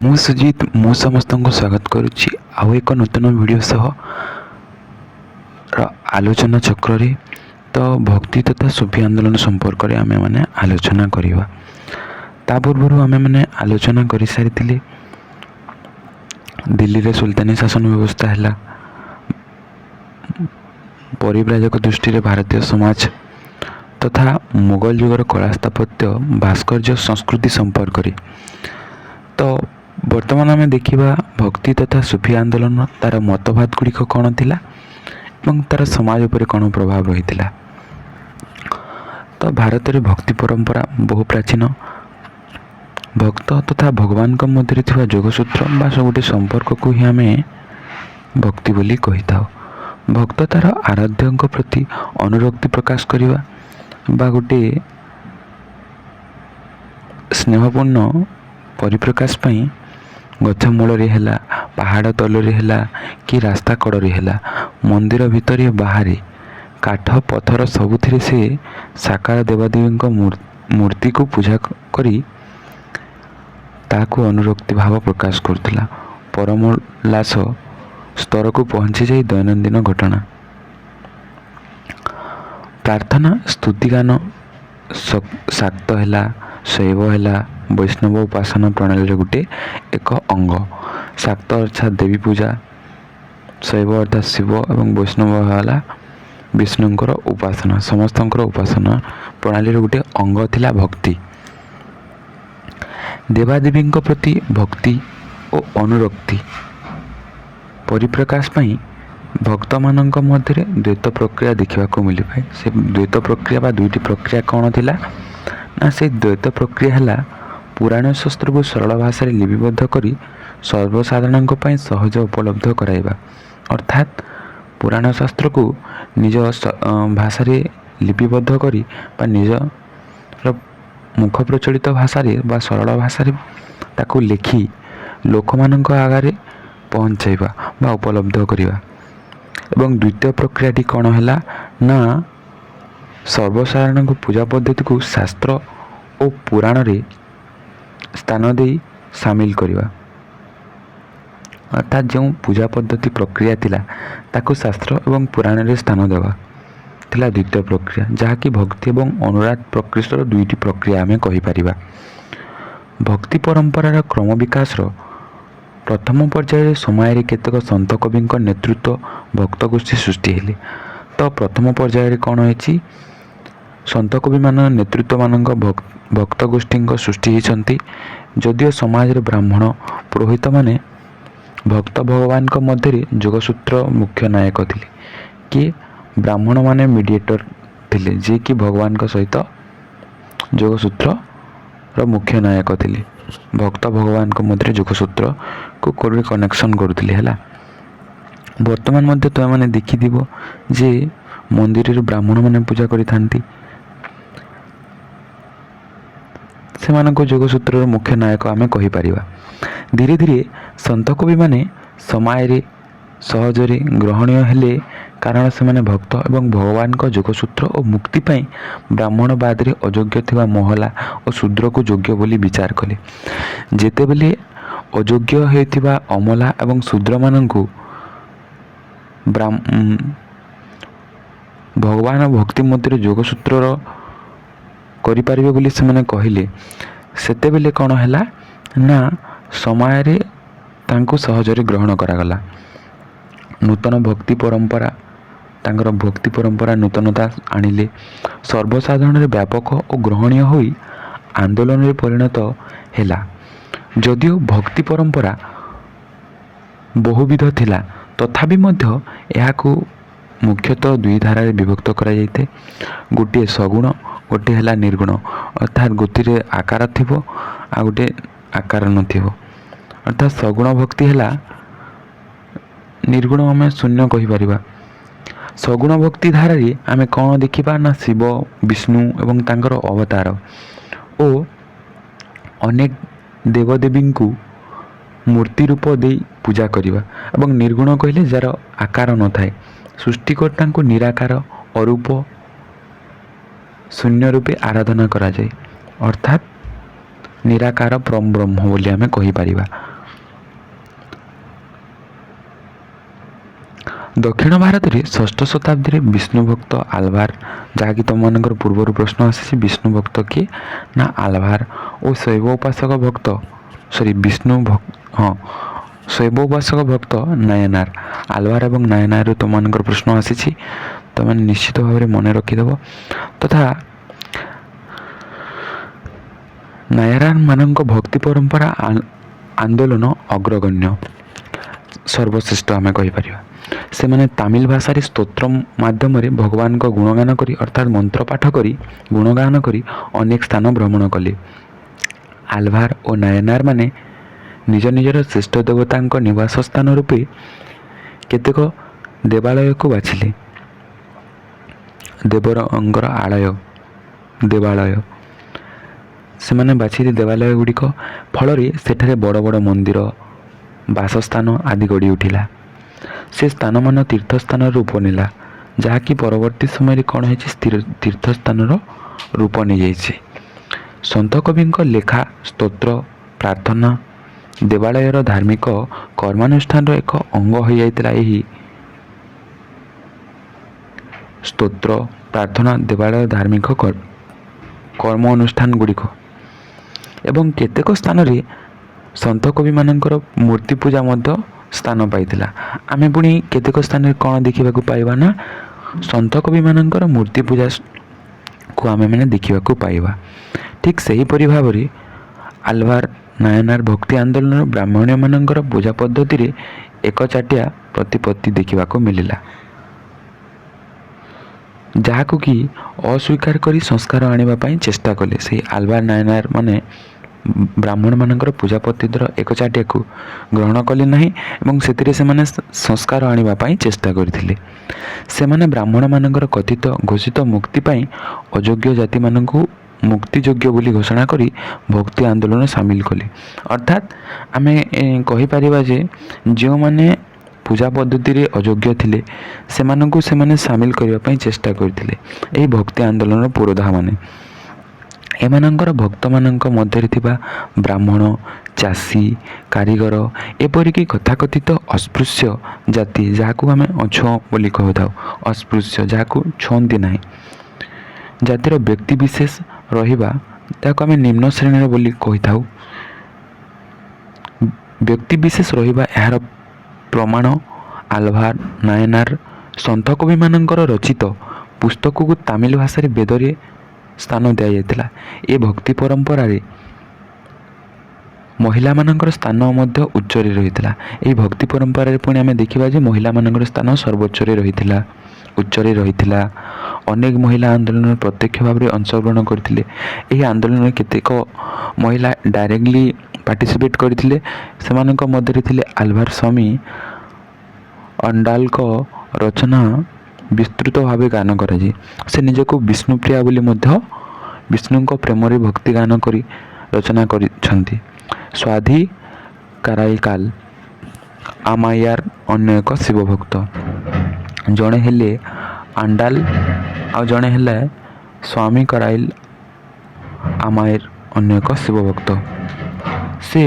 ମୁଁ ସୁଜିତ ମୁଁ ସମସ୍ତଙ୍କୁ ସ୍ୱାଗତ କରୁଛି ଆଉ ଏକ ନୂତନ ଭିଡ଼ିଓ ସହ ଆଲୋଚନା ଚକ୍ରରେ। ତ ଭକ୍ତି ତଥା ସୁଫି ଆନ୍ଦୋଳନ ସମ୍ପର୍କରେ ଆମେମାନେ ଆଲୋଚନା କରିବା। ତା ପୂର୍ବରୁ ଆମେମାନେ ଆଲୋଚନା କରିସାରିଥିଲେ ଦିଲ୍ଲୀରେ ସୁଲତାନି ଶାସନ ବ୍ୟବସ୍ଥା ହେଲା, ପରିବ୍ରାଜକ ଦୃଷ୍ଟିରେ ଭାରତୀୟ ସମାଜ ତଥା ମୋଗଲ ଯୁଗର କଳା ସ୍ଥାପତ୍ୟ ଭାସ୍କର୍ଯ୍ୟ ସଂସ୍କୃତି ସମ୍ପର୍କରେ। ତ ବର୍ତ୍ତମାନ ଆମେ ଦେଖିବା ଭକ୍ତି ତଥା ସୁଫି ଆନ୍ଦୋଳନ, ତା'ର ମତବାଦ ଗୁଡ଼ିକ କ'ଣ ଥିଲା ଏବଂ ତା'ର ସମାଜ ଉପରେ କ'ଣ ପ୍ରଭାବ ରହିଥିଲା। ତ ଭାରତରେ ଭକ୍ତି ପରମ୍ପରା ବହୁ ପ୍ରାଚୀନ। ଭକ୍ତ ତଥା ଭଗବାନଙ୍କ ମଧ୍ୟରେ ଥିବା ଯୋଗସୂତ୍ର ବା ଗୋଟେ ସମ୍ପର୍କକୁ ହିଁ ଆମେ ଭକ୍ତି ବୋଲି କହିଥାଉ। ଭକ୍ତ ତା'ର ଆରାଧ୍ୟଙ୍କ ପ୍ରତି ଅନୁରକ୍ତି ପ୍ରକାଶ କରିବା ବା ଗୋଟିଏ ସ୍ନେହପୂର୍ଣ୍ଣ ପରିପ୍ରକାଶ ପାଇଁ ଗଛ ମୂଳରେ ହେଲା, ପାହାଡ଼ ତଳରେ ହେଲା କି ରାସ୍ତା କଡ଼ରେ ହେଲା, ମନ୍ଦିର ଭିତରେ ବାହାରେ, କାଠ ପଥର ସବୁଥିରେ ସେ ସାକାର ଦେବାଦେବୀଙ୍କ ମୂର୍ତ୍ତିକୁ ପୂଜା କରି ତାହାକୁ ଅନୁରକ୍ତି ଭାବ ପ୍ରକାଶ କରୁଥିଲା। ପରମୋଲ୍ଲାସ ସ୍ତରକୁ ପହଞ୍ଚିଯାଇ ଦୈନନ୍ଦିନ ଘଟଣା, ପ୍ରାର୍ଥନା, ସ୍ତୁତିଗାନ, ଶାକ୍ତ ହେଲା, ଶୈବ ହେଲା, ବୈଷ୍ଣବ ଉପାସନା ପ୍ରଣାଳୀର ଗୋଟେ ଏକ ଅଙ୍ଗ। ଶାକ୍ତ ଅର୍ଥାତ୍ ଦେବୀ ପୂଜା, ଶୈବ ଅର୍ଥାତ୍ ଶିବ ଏବଂ ବୈଷ୍ଣବ ହେଲା ବିଷ୍ଣୁଙ୍କର ଉପାସନା। ସମସ୍ତଙ୍କର ଉପାସନା ପ୍ରଣାଳୀର ଗୋଟେ ଅଙ୍ଗ ଥିଲା ଭକ୍ତି। ଦେବାଦେବୀଙ୍କ ପ୍ରତି ଭକ୍ତି ଓ ଅନୁରକ୍ତି ପରିପ୍ରକାଶ ପାଇଁ ଭକ୍ତମାନଙ୍କ ମଧ୍ୟରେ ଦ୍ୱୈତ ପ୍ରକ୍ରିୟା ଦେଖିବାକୁ ମିଳିଥାଏ। ସେ ଦ୍ୱୈତ ପ୍ରକ୍ରିୟା ବା ଦୁଇଟି ପ୍ରକ୍ରିୟା କ'ଣ ଥିଲା ନା, ସେ ଦ୍ୱୈତ ପ୍ରକ୍ରିୟା ହେଲା ପୁରାଣ ଶାସ୍ତ୍ରକୁ ସରଳ ଭାଷାରେ ଲିପିବଦ୍ଧ କରି ସର୍ବସାଧାରଣଙ୍କ ପାଇଁ ସହଜ ଉପଲବ୍ଧ କରାଇବା। ଅର୍ଥାତ୍ ପୁରାଣ ଶାସ୍ତ୍ରକୁ ନିଜ ଭାଷାରେ ଲିପିବଦ୍ଧ କରି ବା ନିଜର ମୁଖ ପ୍ରଚଳିତ ଭାଷାରେ ବା ସରଳ ଭାଷାରେ ତାକୁ ଲେଖି ଲୋକମାନଙ୍କ ଆଗରେ ପହଞ୍ଚାଇବା ବା ଉପଲବ୍ଧ କରିବା। ଏବଂ ଦ୍ୱିତୀୟ ପ୍ରକ୍ରିୟାଟି କ'ଣ ହେଲା ନା, ସର୍ବସାଧାରଣଙ୍କ ପୂଜା ପଦ୍ଧତିକୁ ଶାସ୍ତ୍ର ଓ ପୁରାଣରେ ସ୍ଥାନ ଦେଇ ସାମିଲ କରିବା। ଅର୍ଥାତ୍ ଯେଉଁ ପୂଜା ପଦ୍ଧତି ପ୍ରକ୍ରିୟା ଥିଲା ତାକୁ ଶାସ୍ତ୍ର ଏବଂ ପୁରାଣରେ ସ୍ଥାନ ଦେବା ଥିଲା ଦ୍ୱିତୀୟ ପ୍ରକ୍ରିୟା, ଯାହାକି ଭକ୍ତି ଏବଂ ଅନୁରାଗ ପ୍ରକୃଷ୍ଟର ଦୁଇଟି ପ୍ରକ୍ରିୟା ଆମେ କହିପାରିବା। ଭକ୍ତି ପରମ୍ପରାର କ୍ରମ ବିକାଶର ପ୍ରଥମ ପର୍ଯ୍ୟାୟରେ ସମୟରେ କେତେକ ସନ୍ଥ କବିଙ୍କ ନେତୃତ୍ୱ ଭକ୍ତ ଗୋଷ୍ଠୀ ସୃଷ୍ଟି ହେଲେ। ତ ପ୍ରଥମ ପର୍ଯ୍ୟାୟରେ କ'ଣ ହେଇଛି, ସନ୍ଥ କବିମାନ ନେତୃତ୍ୱମାନଙ୍କ ଭକ୍ତ ଗୋଷ୍ଠୀଙ୍କ ସୃଷ୍ଟି ହୋଇଛନ୍ତି। ଯଦିଓ ସମାଜରେ ବ୍ରାହ୍ମଣ ପୁରୋହିତମାନେ ଭକ୍ତ ଭଗବାନଙ୍କ ମଧ୍ୟରେ ଯୋଗସୂତ୍ର ମୁଖ୍ୟ ନାୟକ ଥିଲେ। କିଏ? ବ୍ରାହ୍ମଣମାନେ ମିଡ଼ିଏଟର ଥିଲେ, ଯିଏକି ଭଗବାନଙ୍କ ସହିତ ଯୋଗସୂତ୍ରର ମୁଖ୍ୟ ନାୟକ ଥିଲେ। ଭକ୍ତ ଭଗବାନଙ୍କ ମଧ୍ୟରେ ଯୋଗସୂତ୍ରକୁ କନେକ୍ସନ୍ କରୁଥିଲେ ହେଲା। ବର୍ତ୍ତମାନ ମଧ୍ୟ ତୁମେମାନେ ଦେଖିଥିବ ଯେ ମନ୍ଦିରରେ ବ୍ରାହ୍ମଣମାନେ ପୂଜା କରିଥାନ୍ତି, ସେମାନଙ୍କୁ ଯୋଗସୂତ୍ରର ମୁଖ୍ୟ ନାୟକ ଆମେ କହିପାରିବା। ଧୀରେ ଧୀରେ ସନ୍ଥ କବିମାନେ ସମୟରେ ସହଜରେ ଗ୍ରହଣୀୟ ହେଲେ, କାରଣ ସେମାନେ ଭକ୍ତ ଏବଂ ଭଗବାନଙ୍କ ଯୋଗସୂତ୍ର ଓ ମୁକ୍ତି ପାଇଁ ବ୍ରାହ୍ମଣବାଦରେ ଅଯୋଗ୍ୟ ଥିବା ମହଲା ଓ ଶୂଦ୍ରକୁ ଯୋଗ୍ୟ ବୋଲି ବିଚାର କଲେ। ଯେତେବେଳେ ଅଯୋଗ୍ୟ ହେଉଥିବା ଅମଲା ଏବଂ ଶୂଦ୍ରମାନଙ୍କୁ ଭଗବାନ ଭକ୍ତି ମଧ୍ୟରେ ଯୋଗସୂତ୍ରର କରିପାରିବେ ବୋଲି ସେମାନେ କହିଲେ, ସେତେବେଳେ କ'ଣ ହେଲା ନା, ସମୟରେ ତାଙ୍କୁ ସହଜରେ ଗ୍ରହଣ କରାଗଲା। ନୂତନ ଭକ୍ତି ପରମ୍ପରା, ତାଙ୍କର ଭକ୍ତି ପରମ୍ପରା ନୂତନତା ଆଣିଲେ, ସର୍ବସାଧାରଣରେ ବ୍ୟାପକ ଓ ଗ୍ରହଣୀୟ ହୋଇ ଆନ୍ଦୋଳନରେ ପରିଣତ ହେଲା। ଯଦିଓ ଭକ୍ତି ପରମ୍ପରା ବହୁବିଧ ଥିଲା, ତଥାପି ମଧ୍ୟ ଏହାକୁ ମୁଖ୍ୟତଃ ଦୁଇ ଧାରାରେ ବିଭକ୍ତ କରାଯାଇଥାଏ। ଗୋଟିଏ ସଗୁଣ, ଗୋଟିଏ ହେଲା ନିର୍ଗୁଣ। ଅର୍ଥାତ୍ ଗୋଟିରେ ଆକାର ଥିବ ଆଉ ଗୋଟିଏ ଆକାର ନଥିବ। ଅର୍ଥାତ୍ ସଗୁଣ ଭକ୍ତି ହେଲା, ନିର୍ଗୁଣ ଆମେ ଶୂନ୍ୟ କହିପାରିବା। ସଗୁଣ ଭକ୍ତି ଧାରାରେ ଆମେ କ'ଣ ଦେଖିବା ନା, ଶିବ, ବିଷ୍ଣୁ ଏବଂ ତାଙ୍କର ଅବତାର ଓ ଅନେକ ଦେବଦେବୀଙ୍କୁ ମୂର୍ତ୍ତି ରୂପ ଦେଇ ପୂଜା କରିବା। ଏବଂ ନିର୍ଗୁଣ କହିଲେ ଯାହାର ଆକାର ନଥାଏ, ସୃଷ୍ଟିକର୍ତ୍ତାଙ୍କୁ ନିରାକାର, ଅରୂପ, ଶୂନ୍ୟ ରୂପେ ଆରାଧନା କରାଯାଏ। ଅର୍ଥାତ୍ ନିରାକାର ପରମ ବ୍ରହ୍ମ ବୋଲି ଆମେ କହିପାରିବା। ଦକ୍ଷିଣ ଭାରତରେ ଷଷ୍ଠ ଶତାବ୍ଦୀରେ ବିଷ୍ଣୁ ଭକ୍ତ ଆଲଭାର, ଯାହାକି ତୁମମାନଙ୍କର ପୂର୍ବରୁ ପ୍ରଶ୍ନ ଆସିଛି ବିଷ୍ଣୁ ଭକ୍ତ କିଏ ନା ଆଲଭାର, ଓ ଶୈବ ଉପାସକ ଭକ୍ତ ଶୈବ ଉପାସକ ଭକ୍ତ ନାୟନାର। ଆଲଭାର ଏବଂ ନାୟନାରରୁ ତୁମମାନଙ୍କର ପ୍ରଶ୍ନ ଆସିଛି, ତୁମେ ନିଶ୍ଚିତ ଭାବରେ ମନେ ରଖିଦେବ। ତଥା ନାୟନାରମାନଙ୍କ ଭକ୍ତି ପରମ୍ପରା ଆନ୍ଦୋଳନ ଅଗ୍ରଗଣ୍ୟ, ସର୍ବଶ୍ରେଷ୍ଠ ଆମେ କହିପାରିବା। ସେମାନେ ତାମିଲ ଭାଷାରେ ସ୍ତୋତ୍ର ମାଧ୍ୟମରେ ଭଗବାନଙ୍କ ଗୁଣଗାନ କରି ଅର୍ଥାତ୍ ମନ୍ତ୍ର ପାଠ କରି ଗୁଣଗାନ କରି ଅନେକ ସ୍ଥାନ ଭ୍ରମଣ କଲେ। ଆଲଭାର ଓ ନାୟନାର ମାନେ ନିଜ ନିଜର ଶ୍ରେଷ୍ଠ ଦେବତାଙ୍କ ନିବାସ ସ୍ଥାନ ରୂପେ କେତେକ ଦେବାଳୟକୁ ବାଛିଲେ। ଦେବରଙ୍କର ଦେବାଳୟ ସେମାନେ ବାଛିଲେ ଦେବାଳୟ ଗୁଡ଼ିକ, ଫଳରେ ସେଠାରେ ବଡ଼ ବଡ଼ ମନ୍ଦିର, ବାସସ୍ଥାନ ଆଦି ଗଢ଼ି ଉଠିଲା। ସେ ସ୍ଥାନମାନ ତୀର୍ଥସ୍ଥାନର ରୂପ ନେଲା, ଯାହାକି ପରବର୍ତ୍ତୀ ସମୟରେ କ'ଣ ହେଇଛି ତୀର୍ଥସ୍ଥାନର ରୂପ ନେଇଯାଇଛି। ସନ୍ଥ କବିଙ୍କ ଲେଖା ସ୍ତୋତ୍ର ପ୍ରାର୍ଥନା ଦେବାଳୟର ଧାର୍ମିକ କର୍ମାନୁଷ୍ଠାନର ଏକ ଅଙ୍ଗ ହୋଇଯାଇଥିଲା। ଏହି ସ୍ତୋତ୍ର ପ୍ରାର୍ଥନା ଦେବାଳୟ ଧାର୍ମିକ କର୍ମ ଅନୁଷ୍ଠାନ ଗୁଡ଼ିକ ଏବଂ କେତେକ ସ୍ଥାନରେ ସନ୍ଥ କବିମାନଙ୍କର ମୂର୍ତ୍ତି ପୂଜା ମଧ୍ୟ ସ୍ଥାନ ପାଇଥିଲା। ଆମେ ପୁଣି କେତେକ ସ୍ଥାନରେ କ'ଣ ଦେଖିବାକୁ ପାଇବା ନା ସନ୍ଥ କବିମାନଙ୍କର ମୂର୍ତ୍ତି ପୂଜାକୁ ଆମେମାନେ ଦେଖିବାକୁ ପାଇବା। ଠିକ୍ ସେହିପରି ଭାବରେ ଆଲଭାର ନାୟନାର ଭକ୍ତି ଆନ୍ଦୋଳନର ବ୍ରାହ୍ମଣ୍ୟମାନଙ୍କର ପୂଜା ପଦ୍ଧତିରେ ଏକଚାଟିଆ ପ୍ରତିପତ୍ତି ଦେଖିବାକୁ ମିଳିଲା, ଯାହାକୁ କି ଅସ୍ୱୀକାର କରି ସଂସ୍କାର ଆଣିବା ପାଇଁ ଚେଷ୍ଟା କଲେ। ସେହି ଆଲଭାର ନାୟନାର ମାନେ ବ୍ରାହ୍ମଣମାନଙ୍କର ପୂଜା ପଦ୍ଧତିର ଏକଚାଟିଆକୁ ଗ୍ରହଣ କଲେ ନାହିଁ ଏବଂ ସେଥିରେ ସେମାନେ ସଂସ୍କାର ଆଣିବା ପାଇଁ ଚେଷ୍ଟା କରିଥିଲେ। ସେମାନେ ବ୍ରାହ୍ମଣମାନଙ୍କର କଥିତ ଘୋଷିତ ମୁକ୍ତି ପାଇଁ ଅଯୋଗ୍ୟ ଜାତିମାନଙ୍କୁ ମୁକ୍ତିଯୋଗ୍ୟ ବୋଲି ଘୋଷଣା କରି ଭକ୍ତି ଆନ୍ଦୋଳନ ସାମିଲ କଲେ। ଅର୍ଥାତ୍ ଆମେ କହିପାରିବା ଯେ ଯେଉଁମାନେ ପୂଜା ପଦ୍ଧତିରେ ଅଯୋଗ୍ୟ ଥିଲେ ସେମାନଙ୍କୁ ସେମାନେ ସାମିଲ କରିବା ପାଇଁ ଚେଷ୍ଟା କରିଥିଲେ ଏହି ଭକ୍ତି ଆନ୍ଦୋଳନର ପୁରୋଧାମାନେ। ଏମାନଙ୍କର ଭକ୍ତମାନଙ୍କ ମଧ୍ୟରେ ଥିବା ବ୍ରାହ୍ମଣ, ଚାଷୀ, କାରିଗର, ଏପରିକି ତଥାକଥିତ ଅସ୍ପୃଶ୍ୟ ଜାତି, ଯାହାକୁ ଆମେ ଅଛୁଅଁ ବୋଲି କହିଥାଉ, ଅସ୍ପୃଶ୍ୟ ଯାହାକୁ ଛୁଅନ୍ତି ନାହିଁ ଜାତିର ବ୍ୟକ୍ତିବିଶେଷ ରହିବା, ତାହାକୁ ଆମେ ନିମ୍ନ ଶ୍ରେଣୀର ବୋଲି କହିଥାଉ। ବ୍ୟକ୍ତିବିଶେଷ ରହିବା ଏହାର ପ୍ରମାଣ ଆଲଭାର ନାୟନାର ସନ୍ଥ କବିମାନଙ୍କର ରଚିତ ପୁସ୍ତକକୁ ତାମିଲ ଭାଷାରେ ବେଦରେ ସ୍ଥାନ ଦିଆଯାଇଥିଲା। ଏ ଭକ୍ତି ପରମ୍ପରାରେ ମହିଳାମାନଙ୍କର ସ୍ଥାନ ମଧ୍ୟ ଉଚ୍ଚରେ ରହିଥିଲା। ଏହି ଭକ୍ତି ପରମ୍ପରାରେ ପୁଣି ଆମେ ଦେଖିବା ଯେ ମହିଳାମାନଙ୍କର ସ୍ଥାନ ସର୍ବୋଚ୍ଚରେ ରହିଥିଲା, ଉଚ୍ଚରେ ରହିଥିଲା। ଅନେକ ମହିଳା ଆନ୍ଦୋଳନରେ ପ୍ରତ୍ୟକ୍ଷ ଭାବରେ ଅଂଶଗ୍ରହଣ କରିଥିଲେ। ଏହି ଆନ୍ଦୋଳନରେ କେତେକ ମହିଳା ଡାଇରେକ୍ଟଲି ପାର୍ଟିସିପେଟ୍ କରିଥିଲେ। ସେମାନଙ୍କ ମଧ୍ୟରେ ଥିଲେ ଆଲଭାର ସ୍ୱାମୀ ଅଣ୍ଡାଲଙ୍କ ରଚନା ବିସ୍ତୃତ ଭାବେ ଗାନ କରାଯାଏ। ସେ ନିଜକୁ ବିଷ୍ଣୁପ୍ରିୟା ବୋଲି ମଧ୍ୟ ବିଷ୍ଣୁଙ୍କ ପ୍ରେମରେ ଭକ୍ତି ଗାନ କରି ରଚନା କରିଛନ୍ତି। ସ୍ୱାଧୀ କାରାଇକାଲ ଆମାୟାର ଅନ୍ୟ ଏକ ଶିବ ଭକ୍ତ, ଜଣେ ହେଲେ ଆଣ୍ଡାଲ ଆଉ ଜଣେ ହେଲେ ସ୍ୱାମୀ କରାଇଲ ଆମାୟର ଅନ୍ୟ ଏକ ଶିବ ଭକ୍ତ। ସେ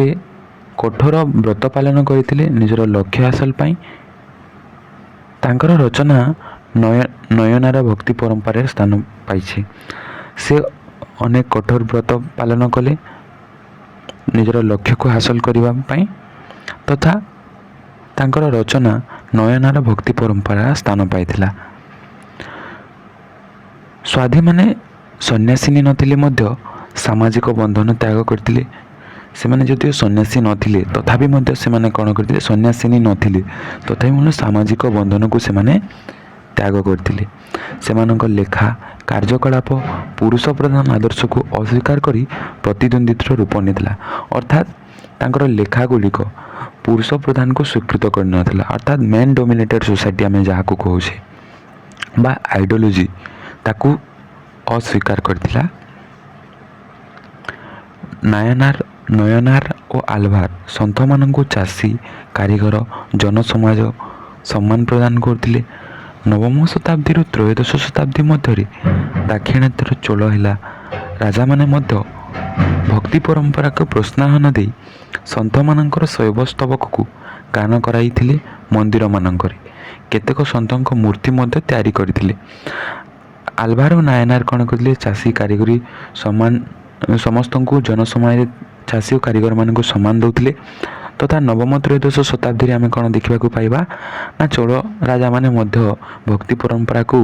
କଠୋର ବ୍ରତ ପାଳନ କରିଥିଲେ ନିଜର ଲକ୍ଷ୍ୟ ହାସଲ ପାଇଁ। ତାଙ୍କର ରଚନା ନୟନାର ଭକ୍ତି ପରମ୍ପରାରେ ସ୍ଥାନ ପାଇଛି। ସେ ଅନେକ କଠୋର ବ୍ରତ ପାଳନ କଲେ ନିଜର ଲକ୍ଷ୍ୟକୁ ହାସଲ କରିବା ପାଇଁ, ତଥା ତାଙ୍କର ରଚନା ନୟନାର ଭକ୍ତି ପରମ୍ପରା ସ୍ଥାନ ପାଇଥିଲା। ସ୍ୱାଧୀମାନେ ସନ୍ନ୍ୟାସିନୀ ନଥିଲେ ମଧ୍ୟ ସାମାଜିକ ବନ୍ଧନ ତ୍ୟାଗ କରିଥିଲେ। ସେମାନେ ଯଦିଓ ସନ୍ନ୍ୟାସୀ ନଥିଲେ ତଥାପି ମଧ୍ୟ ସେମାନେ କ'ଣ କରିଥିଲେ, ସନ୍ନ୍ୟାସିନୀ ନଥିଲେ ତଥାପି ମଧ୍ୟ ସାମାଜିକ ବନ୍ଧନକୁ ସେମାନେ ତ୍ୟାଗ କରିଥିଲେ। ସେମାନଙ୍କ ଲେଖା କାର୍ଯ୍ୟକଳାପ ପୁରୁଷ ପ୍ରଧାନ ଆଦର୍ଶକୁ ଅସ୍ୱୀକାର କରି ପ୍ରତିଦ୍ୱନ୍ଦ୍ୱିତାର ରୂପ ନେଇଥିଲା। ଅର୍ଥାତ୍ ତାଙ୍କର ଲେଖା ଗୁଡ଼ିକ ପୁରୁଷ ପ୍ରଧାନକୁ ସ୍ୱୀକୃତ କରିନଥିଲା। ଅର୍ଥାତ୍ ମେନ୍ ଡୋମିନେଟେଡ୍ ସୋସାଇଟି ଆମେ ଯାହାକୁ କହୁଛେ ବା ଆଇଡ଼ିଓଲୋଜି, ତାକୁ ଅସ୍ୱୀକାର କରିଥିଲା। ନୟନାର ଓ ଆଲଭାର ସନ୍ଥମାନଙ୍କୁ ଚାଷୀ, କାରିଗର, ଜନସମାଜ ସମ୍ମାନ ପ୍ରଦାନ କରୁଥିଲେ। ନବମ ଶତାବ୍ଦୀରୁ ତ୍ରୟୋଦଶ ଶତାବ୍ଦୀ ମଧ୍ୟରେ ଦାକ୍ଷିଣାତ୍ୟର ଚୋଳ ହେଲା ରାଜାମାନେ ମଧ୍ୟ ଭକ୍ତି ପରମ୍ପରାକୁ ପ୍ରୋତ୍ସାହନ ଦେଇ ସନ୍ଥମାନଙ୍କର ଶୈବ ସ୍ତବକକୁ ଗାନ କରାଇଥିଲେ ମନ୍ଦିରମାନଙ୍କରେ। କେତେକ ସନ୍ଥଙ୍କ ମୂର୍ତ୍ତି ମଧ୍ୟ ତିଆରି କରିଥିଲେ। ଆଲଭାରୋ ନାୟନାର କ'ଣ କରିଥିଲେ, ଚାଷୀ କାରିଗରୀ ସମସ୍ତଙ୍କୁ ଜନସମାଜରେ ଚାଷୀ ଓ କାରିଗରମାନଙ୍କୁ ସମାନ ଦେଉଥିଲେ। ତଥା ନବମ ତ୍ରୟୋଦଶ ଶତାବ୍ଦୀରେ ଆମେ କ'ଣ ଦେଖିବାକୁ ପାଇବା ନା ଚୋଳ ରାଜାମାନେ ମଧ୍ୟ ଭକ୍ତି ପରମ୍ପରାକୁ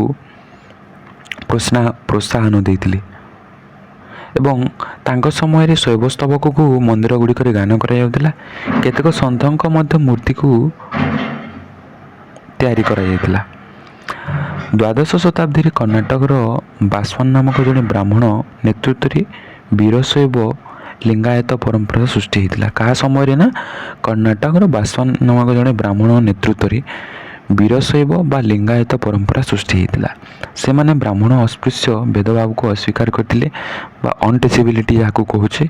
ପ୍ରୋତ୍ସାହନ ଦେଇଥିଲେ ଏବଂ ତାଙ୍କ ସମୟରେ ଶୈବ ସ୍ତବକକୁ ମନ୍ଦିର ଗୁଡ଼ିକରେ ଗାନ କରାଯାଉଥିଲା। କେତେକ ସନ୍ଥଙ୍କ ମଧ୍ୟ ମୂର୍ତ୍ତିକୁ ତିଆରି କରାଯାଇଥିଲା। ଦ୍ୱାଦଶ ଶତାବ୍ଦୀରେ କର୍ଣ୍ଣାଟକର ବାସୱାନ ନାମକ ଜଣେ ବ୍ରାହ୍ମଣ ନେତୃତ୍ୱରେ ବୀରଶୈବ ଲିଙ୍ଗାୟତ ପରମ୍ପରା ସୃଷ୍ଟି ହୋଇଥିଲା। କାହା ସମୟରେ ନା କର୍ଣ୍ଣାଟକର ବାସୱାନ ନାମକ ଜଣେ ବ୍ରାହ୍ମଣ ନେତୃତ୍ୱରେ ବୀରଶୈବ ବା ଲିଙ୍ଗାୟତ ପରମ୍ପରା ସୃଷ୍ଟି ହୋଇଥିଲା। ସେମାନେ ବ୍ରାହ୍ମଣ ଅସ୍ପୃଶ୍ୟ ଭେଦଭାବକୁ ଅସ୍ୱୀକାର କରିଥିଲେ ବା ଅନଟଚେବିଲିଟି ଯାହାକୁ କହୁଛେ,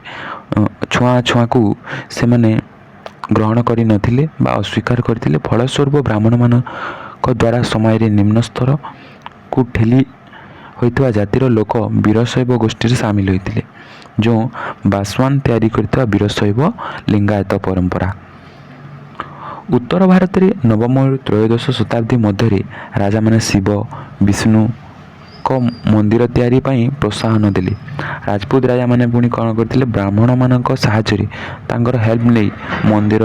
ଛୁଆଁଛୁଆଁକୁ ସେମାନେ ଗ୍ରହଣ କରିନଥିଲେ ବା ଅସ୍ୱୀକାର କରିଥିଲେ। ଫଳସ୍ୱରୂପ ବ୍ରାହ୍ମଣମାନଙ୍କ ଦ୍ୱାରା ସମୟରେ ନିମ୍ନ ସ୍ତରକୁ ଠେଲି ହୋଇଥିବା ଜାତିର ଲୋକ ବୀରଶୈବ ଗୋଷ୍ଠୀରେ ସାମିଲ ହୋଇଥିଲେ, ଯେଉଁ ବାସୱାନ ତିଆରି କରିଥିବା ବୀରଶୈବ ଲିଙ୍ଗାୟତ ପରମ୍ପରା। ଉତ୍ତର ଭାରତରେ ନବମ ଓ ତ୍ରୟୋଦଶ ଶତାବ୍ଦୀ ମଧ୍ୟରେ ରାଜାମାନେ ଶିବ ବିଷ୍ଣୁଙ୍କ ମନ୍ଦିର ତିଆରି ପାଇଁ ପ୍ରୋତ୍ସାହନ ଦେଲେ। ରାଜପୁତ ରାଜାମାନେ ପୁଣି କ'ଣ କରିଥିଲେ, ବ୍ରାହ୍ମଣମାନଙ୍କ ସାହାଯ୍ୟରେ ତାଙ୍କର ହେଲ୍ପ ନେଇ ମନ୍ଦିର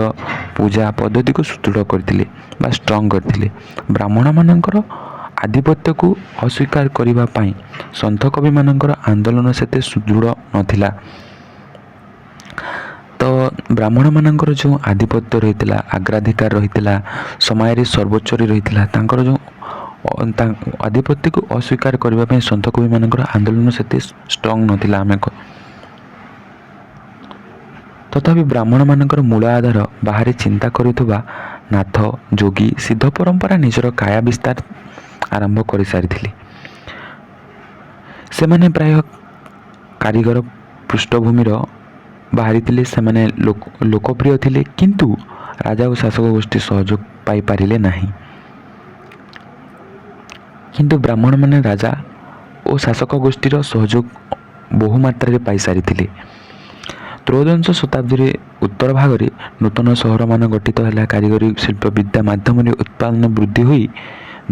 ପୂଜା ପଦ୍ଧତିକୁ ସୁଦୃଢ଼ କରିଥିଲେ ବା ଷ୍ଟ୍ରଙ୍ଗ କରିଥିଲେ। ବ୍ରାହ୍ମଣମାନଙ୍କର ଆଧିପତ୍ୟକୁ ଅସ୍ୱୀକାର କରିବା ପାଇଁ ସନ୍ଥ କବିମାନଙ୍କର ଆନ୍ଦୋଳନ ସେତେ ସୁଦୃଢ଼ ନଥିଲା। ତ ବ୍ରାହ୍ମଣମାନଙ୍କର ଯେଉଁ ଆଧିପତ୍ୟ ରହିଥିଲା, ଅଗ୍ରାଧିକାର ରହିଥିଲା, ସମାଜରେ ସର୍ବୋଚ୍ଚରେ ରହିଥିଲା, ତାଙ୍କର ଯେଉଁ ଆଧିପତ୍ୟକୁ ଅସ୍ୱୀକାର କରିବା ପାଇଁ ସନ୍ଥ କବିମାନଙ୍କର ଆନ୍ଦୋଳନ ସେତେ ଷ୍ଟ୍ରଙ୍ଗ ନଥିଲା। ତଥାପି ବ୍ରାହ୍ମଣମାନଙ୍କର ମୂଳ ଆଧାର ବାହାରେ ଚିନ୍ତା କରୁଥିବା ନାଥ, ଯୋଗୀ, ସିଦ୍ଧ ପରମ୍ପରା ନିଜର କାୟା ବିସ୍ତାର ଆରମ୍ଭ କରିସାରିଥିଲେ। ସେମାନେ ପ୍ରାୟ କାରିଗର ପୃଷ୍ଠଭୂମିର ବାହାରିଥିଲେ। ସେମାନେ ଲୋକପ୍ରିୟ ଥିଲେ, କିନ୍ତୁ ରାଜା ଓ ଶାସକ ଗୋଷ୍ଠୀ ସହଯୋଗ ପାଇପାରିଲେ ନାହିଁ। କିନ୍ତୁ ବ୍ରାହ୍ମଣମାନେ ରାଜା ଓ ଶାସକ ଗୋଷ୍ଠୀର ସହଯୋଗ ବହୁ ମାତ୍ରାରେ ପାଇସାରିଥିଲେ। ତ୍ରୟୋଦଶ ଶତାବ୍ଦୀରେ ଉତ୍ତର ଭାଗରେ ନୂତନ ସହରମାନ ଗଠିତ ହେଲା। କାରିଗରୀ ଶିଳ୍ପ ବିଦ୍ୟା ମାଧ୍ୟମରେ ଉତ୍ପାଦନ ବୃଦ୍ଧି ହୋଇ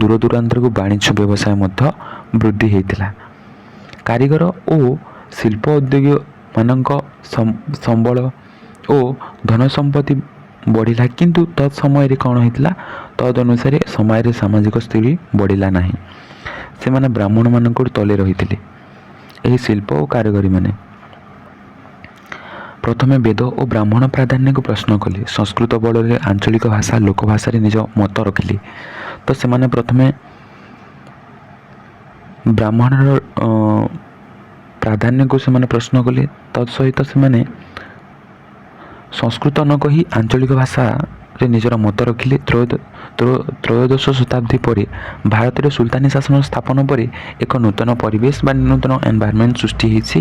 ଦୂରଦୂରାନ୍ତରକୁ ବାଣିଜ୍ୟ ବ୍ୟବସାୟ ମଧ୍ୟ ବୃଦ୍ଧି ହୋଇଥିଲା। କାରିଗର ଓ ଶିଳ୍ପ ଉଦ୍ୟୋଗୀମାନଙ୍କ ସମ୍ବଳ ଓ ଧନ ସମ୍ପତ୍ତି ବଢ଼ିଲା, କିନ୍ତୁ ତତ୍ ସମୟରେ କ'ଣ ହୋଇଥିଲା, ତଦ୍ ଅନୁସାରେ ସମାଜରେ ସାମାଜିକ ସ୍ଥିତି ବଢ଼ିଲା ନାହିଁ। ସେମାନେ ବ୍ରାହ୍ମଣମାନଙ୍କଠୁ ତଳେ ରହିଥିଲେ। ଏହି ଶିଳ୍ପ ଓ କାରିଗରୀମାନେ ପ୍ରଥମେ ବେଦ ଓ ବ୍ରାହ୍ମଣ ପ୍ରାଧାନ୍ୟକୁ ପ୍ରଶ୍ନ କଲେ। ସଂସ୍କୃତ ବଳରେ ଆଞ୍ଚଳିକ ଭାଷା ଲୋକଭାଷାରେ ନିଜ ମତ ରଖିଲେ। ତ ସେମାନେ ପ୍ରଥମେ ବ୍ରାହ୍ମଣର ପ୍ରାଧାନ୍ୟକୁ ସେମାନେ ପ୍ରଶ୍ନ କଲେ। ତତ୍ ସହିତ ସେମାନେ ସଂସ୍କୃତ ନ କହି ଆଞ୍ଚଳିକ ଭାଷାରେ ନିଜର ମତ ରଖିଲେ। ତ୍ରୟୋଦଶ ଶତାବ୍ଦୀ ପରେ ଭାରତରେ ସୁଲତାନି ଶାସନ ସ୍ଥାପନ ପରେ ଏକ ନୂତନ ପରିବେଶ ବା ନୂତନ ଏନଭାରମେଣ୍ଟ ସୃଷ୍ଟି ହୋଇଛି।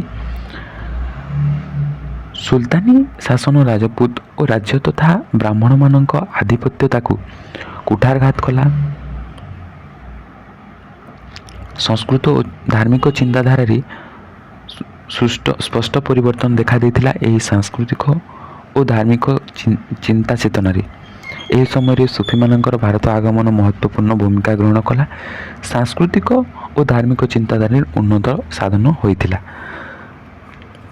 ସୁଲତାନି ଶାସନ ରାଜପୁତ ଓ ରାଜ୍ୟ ତଥା ବ୍ରାହ୍ମଣମାନଙ୍କ ଆଧିପତ୍ୟତାକୁ କୁଠାରଘାତ କଲା। ସଂସ୍କୃତ ଓ ଧାର୍ମିକ ଚିନ୍ତାଧାରାରେ ସ୍ପଷ୍ଟ ପରିବର୍ତ୍ତନ ଦେଖାଦେଇଥିଲା। ଏହି ସାଂସ୍କୃତିକ ଓ ଧାର୍ମିକ ଚିନ୍ତା ଚେତନାରେ ଏହି ସମୟରେ ସୁଫିମାନଙ୍କର ଭାରତ ଆଗମନ ମହତ୍ତ୍ୱପୂର୍ଣ୍ଣ ଭୂମିକା ଗ୍ରହଣ କଲା। ସାଂସ୍କୃତିକ ଓ ଧାର୍ମିକ ଚିନ୍ତାଧାରାରେ ଉନ୍ନତ ସାଧନ ହୋଇଥିଲା।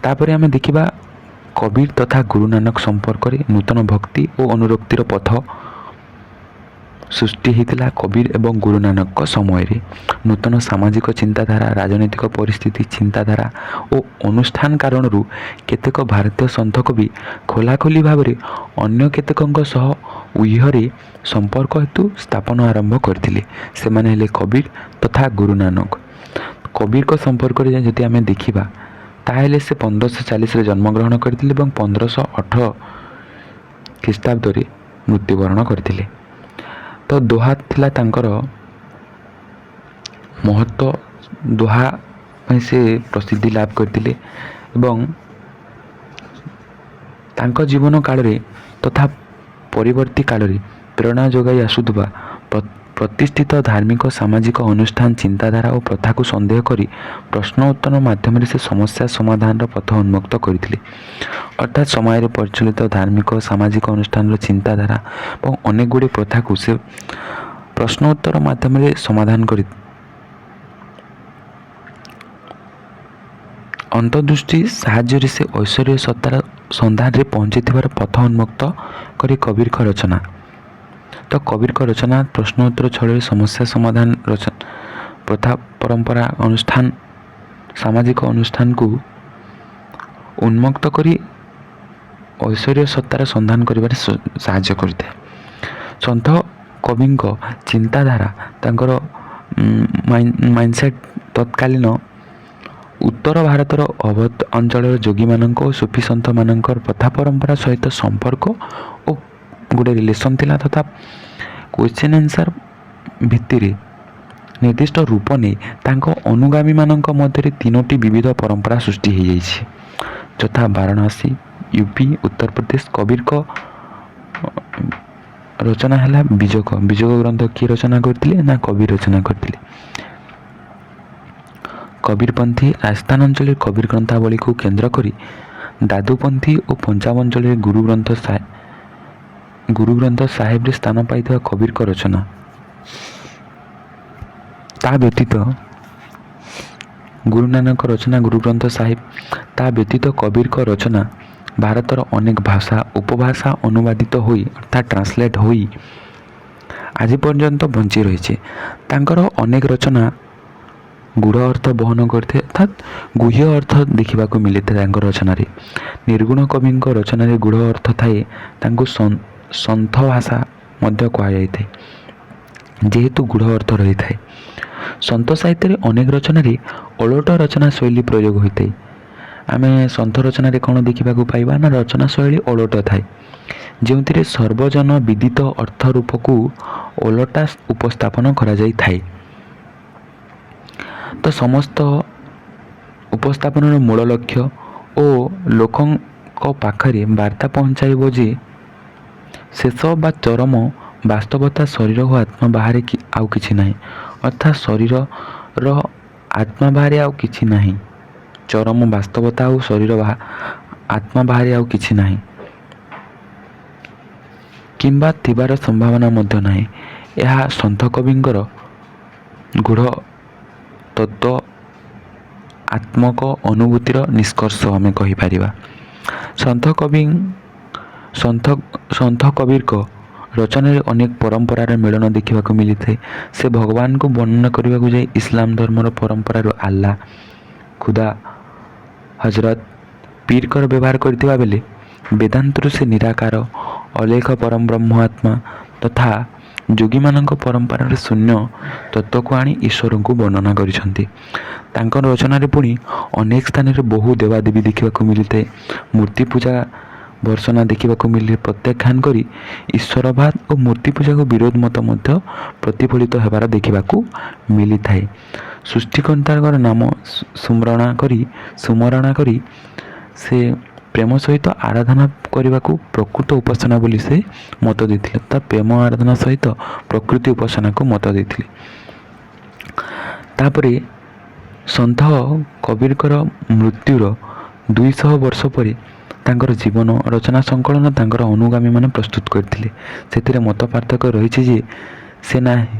ତାପରେ ଆମେ ଦେଖିବା କବିର ତଥା ଗୁରୁ ନାନକ ସମ୍ପର୍କରେ। ନୂତନ ଭକ୍ତି ଓ ଅନୁରକ୍ତିର ପଥ ସୃଷ୍ଟି ହୋଇଥିଲା କବିର ଏବଂ ଗୁରୁ ନାନକଙ୍କ ସମୟରେ। ନୂତନ ସାମାଜିକ ଚିନ୍ତାଧାରା, ରାଜନୈତିକ ପରିସ୍ଥିତି, ଚିନ୍ତାଧାରା ଓ ଅନୁଷ୍ଠାନ କାରଣରୁ କେତେକ ଭାରତୀୟ ସନ୍ଥ କବି ଖୋଲାଖୋଲି ଭାବରେ ଅନ୍ୟ କେତେକଙ୍କ ସହ ଉଇହରେ ସମ୍ପର୍କ ହେତୁ ସ୍ଥାପନ ଆରମ୍ଭ କରିଥିଲେ। ସେମାନେ ହେଲେ କବିର ତଥା ଗୁରୁ ନାନକ। କବିରଙ୍କ ସମ୍ପର୍କରେ ଯଦି ଆମେ ଦେଖିବା, ତାହେଲେ ସେ 1540ରେ ଜନ୍ମଗ୍ରହଣ କରିଥିଲେ ଏବଂ 1518 ଖ୍ରୀଷ୍ଟାବ୍ଦରେ ମୃତ୍ୟୁବରଣ କରିଥିଲେ। ତ ଦୋହା ଥିଲା ତାଙ୍କର ମହତ୍ତ୍ୱ। ଦୋହା ପାଇଁ ସେ ପ୍ରସିଦ୍ଧି ଲାଭ କରିଥିଲେ ଏବଂ ତାଙ୍କ ଜୀବନ କାଳରେ ତଥା ପରବର୍ତ୍ତୀ କାଳରେ ପ୍ରେରଣା ଯୋଗାଇ ଆସୁଥିବା ପ୍ରତିଷ୍ଠିତ ଧାର୍ମିକ ସାମାଜିକ ଅନୁଷ୍ଠାନ ଚିନ୍ତାଧାରା ଓ ପ୍ରଥାକୁ ସନ୍ଦେହ କରି ପ୍ରଶ୍ନ ଉତ୍ତର ମାଧ୍ୟମରେ ସେ ସମସ୍ୟା ସମାଧାନର ପଥ ଉନ୍ମୁକ୍ତ କରିଥିଲେ। ଅର୍ଥାତ୍ ସମାଜରେ ପ୍ରଚଳିତ ଧାର୍ମିକ ସାମାଜିକ ଅନୁଷ୍ଠାନର ଚିନ୍ତାଧାରା ଏବଂ ଅନେକ ଗୁଡ଼ିଏ ପ୍ରଥାକୁ ସେ ପ୍ରଶ୍ନ ଉତ୍ତର ମାଧ୍ୟମରେ ସମାଧାନ କରି ଅନ୍ତର୍ଦୃଷ୍ଟି ସାହାଯ୍ୟରେ ସେ ଐଶ୍ୱର୍ଯ୍ୟ ସତ୍ତାର ସନ୍ଧାନରେ ପହଞ୍ଚିଥିବାର ପଥ ଉନ୍ମୁକ୍ତ କରି କବୀରଙ୍କ ରଚନା। ତ କବୀରଙ୍କ ରଚନା ପ୍ରଶ୍ନ ଉତ୍ତର ଛଳରେ ସମସ୍ୟା ସମାଧାନ ରଚନା ପ୍ରଥା ପରମ୍ପରା ଅନୁଷ୍ଠାନ ସାମାଜିକ ଅନୁଷ୍ଠାନକୁ ଉନ୍ମୁକ୍ତ କରି ଐଶ୍ୱର୍ଯ୍ୟ ସତ୍ତାର ସନ୍ଧାନ କରିବାରେ ସାହାଯ୍ୟ କରିଥାଏ। ସନ୍ଥ କବିଙ୍କ ଚିନ୍ତାଧାରା ତାଙ୍କର ମାଇଣ୍ଡସେଟ୍ ତତ୍କାଳୀନ ଉତ୍ତର ଭାରତର ଅବଧ ଅଞ୍ଚଳର ଯୋଗୀମାନଙ୍କ ଓ ସୁଫି ସନ୍ଥମାନଙ୍କର ପ୍ରଥା ପରମ୍ପରା ସହିତ ସମ୍ପର୍କ ଓ ଗୋଟେ ରିଲେସନ୍ ଥିଲା ତଥା କ୍ୱେଶ୍ଚନ୍ ଆନ୍ସର୍ ଭିତ୍ତିରେ ନିର୍ଦ୍ଦିଷ୍ଟ ରୂପ ନେଇ ତାଙ୍କ ଅନୁଗାମୀମାନଙ୍କ ମଧ୍ୟରେ 3ଟି ବିବିଧ ପରମ୍ପରା ସୃଷ୍ଟି ହୋଇଯାଇଛି, ଯଥା ବାରାଣସୀ, ୟୁପି, ଉତ୍ତରପ୍ରଦେଶ। କବୀରଙ୍କ ରଚନା ହେଲା ବିଜୋଗ। ବିଜୋଗ ଗ୍ରନ୍ଥ କିଏ ରଚନା କରିଥିଲେ? ନା କବୀର ରଚନା କରିଥିଲେ। କବୀରପନ୍ଥୀ ରାଜସ୍ଥାନ ଅଞ୍ଚଳରେ କବୀର ଗ୍ରନ୍ଥାବଳୀକୁ କେନ୍ଦ୍ର କରି, ଦାଦୁପନ୍ଥୀ ଓ ପଞ୍ଜାବ ଅଞ୍ଚଳରେ ଗୁରୁ ଗ୍ରନ୍ଥ ସାହେବରେ ସ୍ଥାନ ପାଇଥିବା କବୀରଙ୍କ ରଚନା। ତା ବ୍ୟତୀତ ଗୁରୁ ନାନକ ରଚନା ଗୁରୁ ଗ୍ରନ୍ଥ ସାହେବ। ତା ବ୍ୟତୀତ କବୀରଙ୍କ ରଚନା ଭାରତର ଅନେକ ଭାଷା ଉପଭାଷା ଅନୁବାଦିତ ହୋଇ ଅର୍ଥାତ୍ ଟ୍ରାନ୍ସଲେଟ୍ ହୋଇ ଆଜି ପର୍ଯ୍ୟନ୍ତ ବଞ୍ଚି ରହିଛି। ତାଙ୍କର ଅନେକ ରଚନା ଗୂଢ଼ ଅର୍ଥ ବହନ କରିଥାଏ, ଅର୍ଥାତ୍ ଗୁହ୍ୟ ଅର୍ଥ ଦେଖିବାକୁ ମିଳିଥାଏ ତାଙ୍କ ରଚନାରେ। ନିର୍ଗୁଣ କବିଙ୍କ ରଚନାରେ ଗୂଢ଼ ଅର୍ଥ ଥାଏ, ତାଙ୍କୁ ସନ୍ଥ ଭାଷା ମଧ୍ୟ କୁହାଯାଇଥାଏ ଯେହେତୁ ଗୂଢ଼ ଅର୍ଥ ରହିଥାଏ। ସନ୍ଥ ସାହିତ୍ୟରେ ଅନେକ ରଚନାରେ ଓଲଟ ରଚନା ଶୈଳୀ ପ୍ରୟୋଗ ହୋଇଥାଏ। ଆମେ ସନ୍ଥ ରଚନାରେ କ'ଣ ଦେଖିବାକୁ ପାଇବା? ନା ରଚନା ଶୈଳୀ ଓଲଟ ଥାଏ, ଯେଉଁଥିରେ ସର୍ବଜନ ବିଦିତ ଅର୍ଥ ରୂପକୁ ଓଲଟା ଉପସ୍ଥାପନ କରାଯାଇଥାଏ। ତ ସମସ୍ତ ଉପସ୍ଥାପନର ମୂଳ ଲକ୍ଷ୍ୟ ଓ ଲୋକଙ୍କ ପାଖରେ ବାର୍ତ୍ତା ପହଞ୍ଚାଇବ ଯେ ଶେଷ ବା ଚରମ ବାସ୍ତବତା ଶରୀର ଓ ଆତ୍ମା ବାହାରେ ଆଉ କିଛି ନାହିଁ। ଅର୍ଥାତ୍ ଶରୀରର ଆତ୍ମା ବାହାରେ ଆଉ କିଛି ନାହିଁ। ଚରମ ବାସ୍ତବତା ଆଉ ଶରୀର ଆତ୍ମା ବାହାରେ ଆଉ କିଛି ନାହିଁ କିମ୍ବା ଥିବାର ସମ୍ଭାବନା ମଧ୍ୟ ନାହିଁ। ଏହା ସନ୍ଥ କବିଙ୍କର ଗୂଢ଼ ତତ୍ତ୍ୱ ଆତ୍ମକ ଅନୁଭୂତିର ନିଷ୍କର୍ଷ ଆମେ କହିପାରିବା। ସନ୍ଥ କବୀରଙ୍କ ରଚନାରେ ଅନେକ ପରମ୍ପରାର ମିଳନ ଦେଖିବାକୁ ମିଳିଥାଏ। ସେ ଭଗବାନଙ୍କୁ ବର୍ଣ୍ଣନା କରିବାକୁ ଯାଇ ଇସଲାମ ଧର୍ମର ପରମ୍ପରାରୁ ଆଲ୍ଲାହ, ଖୁଦା, ହଜରତ, ପୀରଙ୍କର ବ୍ୟବହାର କରିଥିବା ବେଳେ ବେଦାନ୍ତରୁ ସେ ନିରାକାର, ଅଲେଖ ପରବ୍ରହ୍ମ ଆତ୍ମା ତଥା ଯୋଗୀମାନଙ୍କ ପରମ୍ପରାରେ ଶୂନ୍ୟ ତତ୍ତ୍ୱକୁ ଆଣି ଈଶ୍ୱରଙ୍କୁ ବର୍ଣ୍ଣନା କରିଛନ୍ତି। ତାଙ୍କ ରଚନାରେ ପୁଣି ଅନେକ ସ୍ଥାନରେ ବହୁ ଦେବାଦେବୀ ଦେଖିବାକୁ ମିଳିଥାଏ। ମୂର୍ତ୍ତି ପୂଜା ଭର୍ସନା ଦେଖିବାକୁ ମିଳିଲେ ପ୍ରତ୍ୟାଖ୍ୟାନ କରି ଈଶ୍ୱରବାଦ ଓ ମୂର୍ତ୍ତି ପୂଜାକୁ ବିରୋଧ ମତ ମଧ୍ୟ ପ୍ରତିଫଳିତ ହେବାର ଦେଖିବାକୁ ମିଳିଥାଏ। ସୃଷ୍ଟିକର୍ତ୍ତାଙ୍କର ନାମ ସୁମରଣା କରି ସେ ପ୍ରେମ ସହିତ ଆରାଧନା କରିବାକୁ ପ୍ରକୃତ ଉପାସନା ବୋଲି ସେ ମତ ଦେଇଥିଲେ। ତା ପ୍ରେମ ଆରାଧନା ସହିତ ପ୍ରକୃତି ଉପାସନାକୁ ମତ ଦେଇଥିଲେ। ତାପରେ ସନ୍ଥ କବୀରଙ୍କର ମୃତ୍ୟୁର 200 ବର୍ଷ ପରେ ତାଙ୍କର ଜୀବନ ରଚନା ସଂକଳନ ତାଙ୍କର ଅନୁଗାମୀମାନେ ପ୍ରସ୍ତୁତ କରିଥିଲେ। ସେଥିରେ ମତ ପାର୍ଥକ୍ୟ ରହିଛି ଯେ ସେ ନା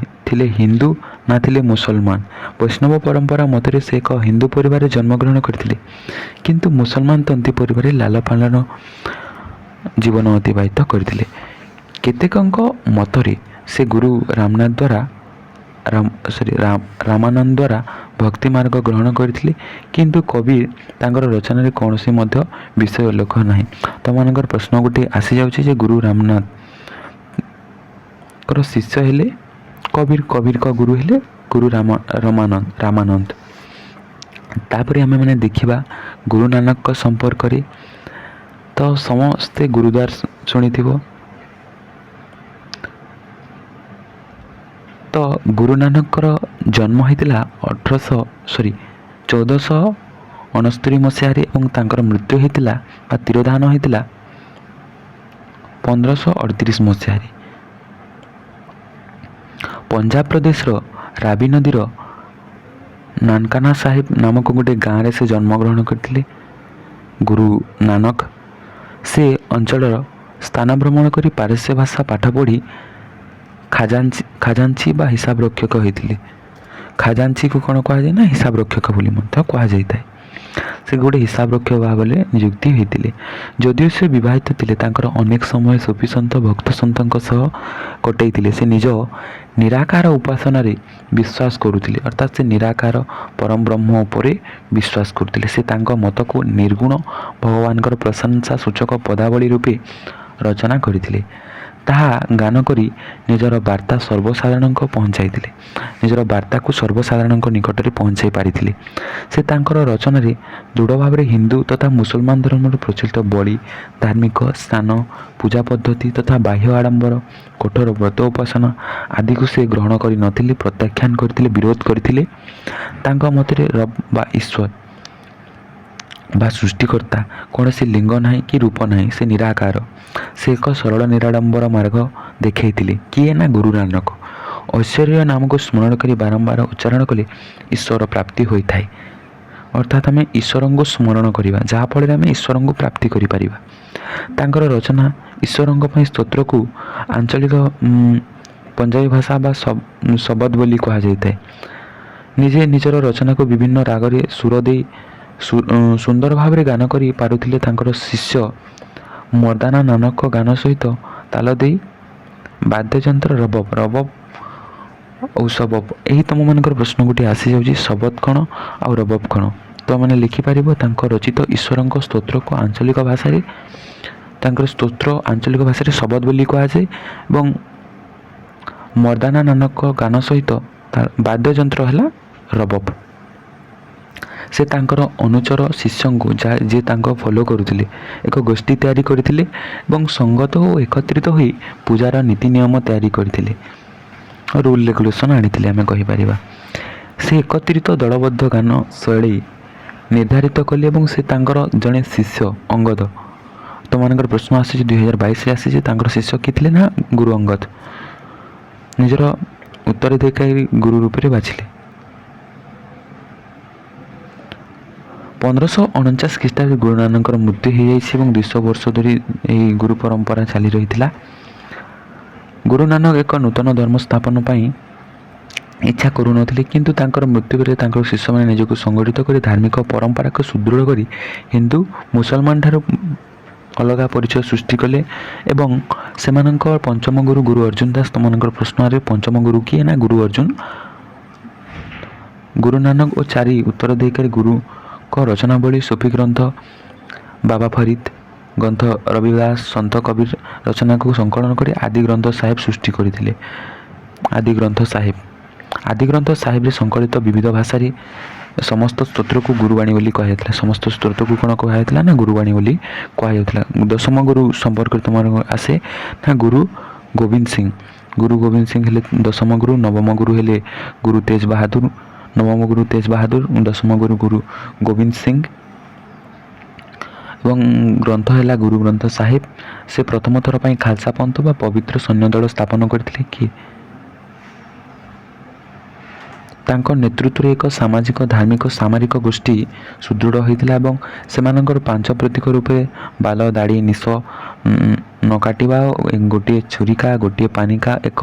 ଥିଲେ ହିନ୍ଦୁ ନା ଥିଲେ ମୁସଲମାନ। ବୈଷ୍ଣବ ପରମ୍ପରା ମତରେ ସେ ଏକ ହିନ୍ଦୁ ପରିବାରରେ ଜନ୍ମଗ୍ରହଣ କରିଥିଲେ, କିନ୍ତୁ ମୁସଲମାନ ତନ୍ତୀ ପରିବାରରେ ଲାଲନ ଜୀବନ ଅତିବାହିତ କରିଥିଲେ। କେତେକଙ୍କ ମତରେ ସେ ଗୁରୁ ରାମାନନ୍ଦ ଦ୍ୱାରା ଭକ୍ତି ମାର୍ଗ ଗ୍ରହଣ କରିଥିଲେ, କିନ୍ତୁ କବିର ତାଙ୍କର ରଚନାରେ କୌଣସି ମଧ୍ୟ ବିଷୟ ଉଲ୍ଲେଖ ନାହିଁ। ତମାନଙ୍କର ପ୍ରଶ୍ନ ଗୋଟିଏ ଆସିଯାଉଛି ଯେ ଗୁରୁ ରାମନାଥଙ୍କର ଶିଷ୍ୟ ହେଲେ କବିରଙ୍କ ଗୁରୁ ହେଲେ ଗୁରୁ ରାମାନନ୍ଦ। ତାପରେ ଆମେମାନେ ଦେଖିବା ଗୁରୁ ନାନକଙ୍କ ସମ୍ପର୍କରେ। ତ ସମସ୍ତେ ଗୁରୁଦ୍ୱାର ଶୁଣିଥିବ। ତ ଗୁରୁ ନାନକଙ୍କର ଜନ୍ମ ହୋଇଥିଲା 1469 ମସିହାରେ ଏବଂ ତାଙ୍କର ମୃତ୍ୟୁ ହୋଇଥିଲା ବା ତିରୋଧାନ ହୋଇଥିଲା 1538 ମସିହାରେ। ପଞ୍ଜାବ ପ୍ରଦେଶର ରାବି ନଦୀର ନାନକାନା ସାହିବ ନାମକ ଗୋଟିଏ ଗାଁରେ ସେ ଜନ୍ମଗ୍ରହଣ କରିଥିଲେ ଗୁରୁ ନାନକ। ସେ ଅଞ୍ଚଳର ସ୍ଥାନ ଭ୍ରମଣ କରି ପାରସ୍ୟ ଭାଷା ପାଠ ପଢ଼ି ଖାଜାଞ୍ଚି ବା ହିସାବ ରକ୍ଷକ ହୋଇଥିଲେ। ଖାଜାଞ୍ଚୀକୁ କ'ଣ କୁହାଯାଏ ନା ହିସାବ ରକ୍ଷକ ବୋଲି ମଧ୍ୟ କୁହାଯାଇଥାଏ। ସେ ଗୋଟେ ହିସାବ ରକ୍ଷକ ଭାବରେ ନିଯୁକ୍ତି ହୋଇଥିଲେ। ଯଦିଓ ସେ ବିବାହିତ ଥିଲେ, ତାଙ୍କର ଅନେକ ସମୟ ସୁଫି ସନ୍ଥ ଭକ୍ତ ସନ୍ଥଙ୍କ ସହ କଟେଇଥିଲେ। ସେ ନିଜ ନିରାକାର ଉପାସନାରେ ବିଶ୍ୱାସ କରୁଥିଲେ, ଅର୍ଥାତ୍ ସେ ନିରାକାର ପରମ ବ୍ରହ୍ମ ଉପରେ ବିଶ୍ୱାସ କରୁଥିଲେ। ସେ ତାଙ୍କ ମତକୁ ନିର୍ଗୁଣ ଭଗବାନଙ୍କର ପ୍ରଶଂସା ସୂଚକ ପଦାବଳୀ ରୂପେ ରଚନା କରିଥିଲେ। ତାହା ଗାନ କରି ନିଜର ବାର୍ତ୍ତା ସର୍ବସାଧାରଣଙ୍କ ପହଞ୍ଚାଇଥିଲେ, ନିଜର ବାର୍ତ୍ତାକୁ ସର୍ବସାଧାରଣଙ୍କ ନିକଟରେ ପହଞ୍ଚାଇ ପାରିଥିଲେ। ସେ ତାଙ୍କର ରଚନାରେ ଦୃଢ଼ ଭାବରେ ହିନ୍ଦୁ ତଥା ମୁସଲମାନ ଧର୍ମରେ ପ୍ରଚଳିତ ବଳି, ଧାର୍ମିକ ସ୍ଥାନ, ପୂଜା ପଦ୍ଧତି ତଥା ବାହ୍ୟ ଆଡ଼ମ୍ବର, କଠୋର ବ୍ରତ ଉପାସନା ଆଦିକୁ ସେ ଗ୍ରହଣ କରିନଥିଲେ, ପ୍ରତ୍ୟାଖ୍ୟାନ କରିଥିଲେ, ବିରୋଧ କରିଥିଲେ। ତାଙ୍କ ମତରେ ରବ୍ ବା ଈଶ୍ୱର ବା ସୃଷ୍ଟିକର୍ତ୍ତା କୌଣସି ଲିଙ୍ଗ ନାହିଁ କି ରୂପ ନାହିଁ, ସେ ନିରାକାର। ସେ ଏକ ସରଳ ନିରାଡ଼ମ୍ବର ମାର୍ଗ ଦେଖାଇଥିଲେ। କିଏ ନା ଗୁରୁ ନାନକ। ଐଶ୍ୱର୍ଯ୍ୟ ନାମକୁ ସ୍ମରଣ କରି ବାରମ୍ବାର ଉଚ୍ଚାରଣ କଲେ ଈଶ୍ୱର ପ୍ରାପ୍ତି ହୋଇଥାଏ। ଅର୍ଥାତ୍ ଆମେ ଈଶ୍ୱରଙ୍କୁ ସ୍ମରଣ କରିବା, ଯାହାଫଳରେ ଆମେ ଈଶ୍ୱରଙ୍କୁ ପ୍ରାପ୍ତି କରିପାରିବା। ତାଙ୍କର ରଚନା ଈଶ୍ୱରଙ୍କ ପାଇଁ ସ୍ତୋତ୍ରକୁ ଆଞ୍ଚଳିକ ପଞ୍ଜାବୀ ଭାଷା ବା ଶବଦ ବୋଲି କୁହାଯାଇଥାଏ। ନିଜେ ନିଜର ରଚନାକୁ ବିଭିନ୍ନ ରାଗରେ ସୁର ଦେଇ ସୁନ୍ଦର ଭାବରେ ଗାନ କରି ପାରୁଥିଲେ। ତାଙ୍କର ଶିଷ୍ୟ ମର୍ଦାନା ନାନକ ଗାନ ସହିତ ତାଲ ଦେଇ ବାଦ୍ୟଯନ୍ତ୍ର ରବବ ଓ ଶବବ, ଏହି ତୁମମାନଙ୍କର ପ୍ରଶ୍ନ ଗୋଟିଏ ଆସିଯାଉଛି, ଶବଦ କ'ଣ ଆଉ ରବବ କ'ଣ? ତୁମମାନେ ଲେଖିପାରିବ ତାଙ୍କ ରଚିତ ଈଶ୍ୱରଙ୍କ ସ୍ତୋତ୍ରକୁ ଆଞ୍ଚଳିକ ଭାଷାରେ, ତାଙ୍କର ସ୍ତୋତ୍ର ଆଞ୍ଚଳିକ ଭାଷାରେ ଶବଦ ବୋଲି କୁହାଯାଏ ଏବଂ ମର୍ଦାନା ନାନକ ଗାନ ସହିତ ବାଦ୍ୟଯନ୍ତ୍ର ହେଲା ରବବ। ସେ ତାଙ୍କର ଅନୁଚର ଶିଷ୍ୟଙ୍କୁ ଯିଏ ତାଙ୍କ ଫଲୋ କରୁଥିଲେ ଏକ ଗୋଷ୍ଠୀ ତିଆରି କରିଥିଲେ ଏବଂ ସଙ୍ଗତ ଓ ଏକତ୍ରିତ ହୋଇ ପୂଜାର ନୀତି ନିୟମ ତିଆରି କରିଥିଲେ, ରୁଲ୍ ରେଗୁଲେସନ୍ ଆଣିଥିଲେ ଆମେ କହିପାରିବା। ସେ ଏକତ୍ରିତ ଦଳବଦ୍ଧ ଗାନ ଶୈଳୀ ନିର୍ଦ୍ଧାରିତ କଲେ ଏବଂ ସେ ତାଙ୍କର ଜଣେ ଶିଷ୍ୟ ଅଙ୍ଗଦ, ତୁମମାନଙ୍କର ପ୍ରଶ୍ନ ଆସିଛି 2022ରେ ଆସିଛି, ତାଙ୍କର ଶିଷ୍ୟ କିଏ ଥିଲେ ନା ଗୁରୁ ଅଙ୍ଗଦ, ନିଜର ଉତ୍ତରାଧିକାରୀ ଗୁରୁ ରୂପରେ ବାଛିଲେ। 1549 ଖ୍ରୀଷ୍ଟାବ୍ଦରେ ଗୁରୁ ନାନକଙ୍କର ମୃତ୍ୟୁ ହୋଇଯାଇଛି ଏବଂ 200 ବର୍ଷ ଧରି ଏହି ଗୁରୁ ପରମ୍ପରା ଚାଲି ରହିଥିଲା। ଗୁରୁ ନାନକ ଏକ ନୂତନ ଧର୍ମ ସ୍ଥାପନ ପାଇଁ ଇଚ୍ଛା କରୁନଥିଲେ, କିନ୍ତୁ ତାଙ୍କର ମୃତ୍ୟୁ ପରେ ତାଙ୍କର ଶିଷ୍ୟମାନେ ନିଜକୁ ସଂଗଠିତ କରି ଧାର୍ମିକ ପରମ୍ପରାକୁ ସୁଦୃଢ଼ କରି ହିନ୍ଦୁ ମୁସଲମାନ ଠାରୁ ଅଲଗା ପରିଚୟ ସୃଷ୍ଟି କଲେ ଏବଂ ସେମାନଙ୍କ ପଞ୍ଚମ ଗୁରୁ ଗୁରୁ ଅର୍ଜୁନ ଦାସ, ତୁମମାନଙ୍କର ପ୍ରଶ୍ନରେ ପଞ୍ଚମ ଗୁରୁ କିଏ ନା ଗୁରୁ ଅର୍ଜୁନ। ଗୁରୁ ନାନକ ଓ 4 ଉତ୍ତରାଧିକାରୀ ଗୁରୁଙ୍କ ରଚନାବଳୀ ସୁଫି ଗ୍ରନ୍ଥ ବାବା ଫରିଦ ଗ୍ରନ୍ଥ, ରବିଦାସ, ସନ୍ଥ କବୀର ରଚନାକୁ ସଂକଳନ କରି ଆଦି ଗ୍ରନ୍ଥ ସାହେବ ସୃଷ୍ଟି କରିଥିଲେ। ଆଦି ଗ୍ରନ୍ଥ ସାହେବରେ ସଂକଳିତ ବିବିଧ ଭାଷାରେ ସମସ୍ତ ସ୍ତୋତ୍ରକୁ ଗୁରୁବାଣୀ ବୋଲି କୁହାଯାଇଥିଲା। ସମସ୍ତ ସ୍ତୋତ୍ରକୁ କ'ଣ କୁହାଯାଇଥିଲା ନା ଗୁରୁବାଣୀ ବୋଲି କୁହାଯାଉଥିଲା। ଦଶମ ଗୁରୁ ସମ୍ପର୍କରେ ତୁମର ଆସେ ନା ଗୁରୁ ଗୋବିନ୍ଦ ସିଂ। ଗୁରୁ ଗୋବିନ୍ଦ ସିଂ ହେଲେ ଦଶମ ଗୁରୁ, ନବମ ଗୁରୁ ହେଲେ ଗୁରୁ ତେଜ ବାହାଦୁର, ନବମ ଗୁରୁ ତେଜ ବାହାଦୁର, ଦଶମ ଗୁରୁ ଗୁରୁ ଗୋବିନ୍ଦ ସିଂ ଏବଂ ଗ୍ରନ୍ଥ ହେଲା ଗୁରୁ ଗ୍ରନ୍ଥ ସାହେବ। ସେ ପ୍ରଥମ ଥର ପାଇଁ ଖାଲସା ପନ୍ଥ ବା ପବିତ୍ର ସୈନ୍ୟ ଦଳ ସ୍ଥାପନ କରିଥିଲେ। କିଏ? ତାଙ୍କ ନେତୃତ୍ୱରେ ଏକ ସାମାଜିକ, ଧାର୍ମିକ, ସାମରିକ ଗୋଷ୍ଠୀ ସୁଦୃଢ଼ ହୋଇଥିଲା ଏବଂ ସେମାନଙ୍କର 5 ପ୍ରତୀକ ରୂପେ ବାଲ, ଦାଢ଼ି, ନିଶ ନ କାଟିବା, ଗୋଟିଏ ଛୁରିକା, ଗୋଟିଏ ପାନିକା, ଏକ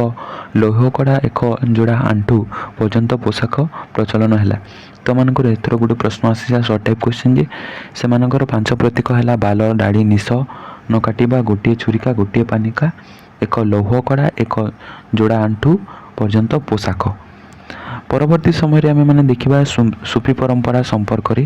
ଲୌହ କଡ଼ା, ଏକ ଯୋଡ଼ା ଆଣ୍ଠୁ ପର୍ଯ୍ୟନ୍ତ ପୋଷାକ ପ୍ରଚଳନ ହେଲା। ତୁମମାନଙ୍କର ଏଥର ଗୋଟେ ପ୍ରଶ୍ନ ଆସିଛି ସର୍ଟ ଟାଇପ୍ କ୍ୱେଶ୍ଚିନ୍ ଯେ ସେମାନଙ୍କର 5 ପ୍ରତୀକ ହେଲା ବାଲ, ଦାଢ଼ି, ନିଶ ନ କାଟିବା, ଗୋଟିଏ ଛୁରିକା, ଗୋଟିଏ ପାନିକା, ଏକ ଲୌହ କଡ଼ା, ଏକ ଯୋଡ଼ା ଆଣ୍ଠୁ ପର୍ଯ୍ୟନ୍ତ ପୋଷାକ। ପରବର୍ତ୍ତୀ ସମୟରେ ଆମେମାନେ ଦେଖିବା ସୁଫି ପରମ୍ପରା ସମ୍ପର୍କରେ।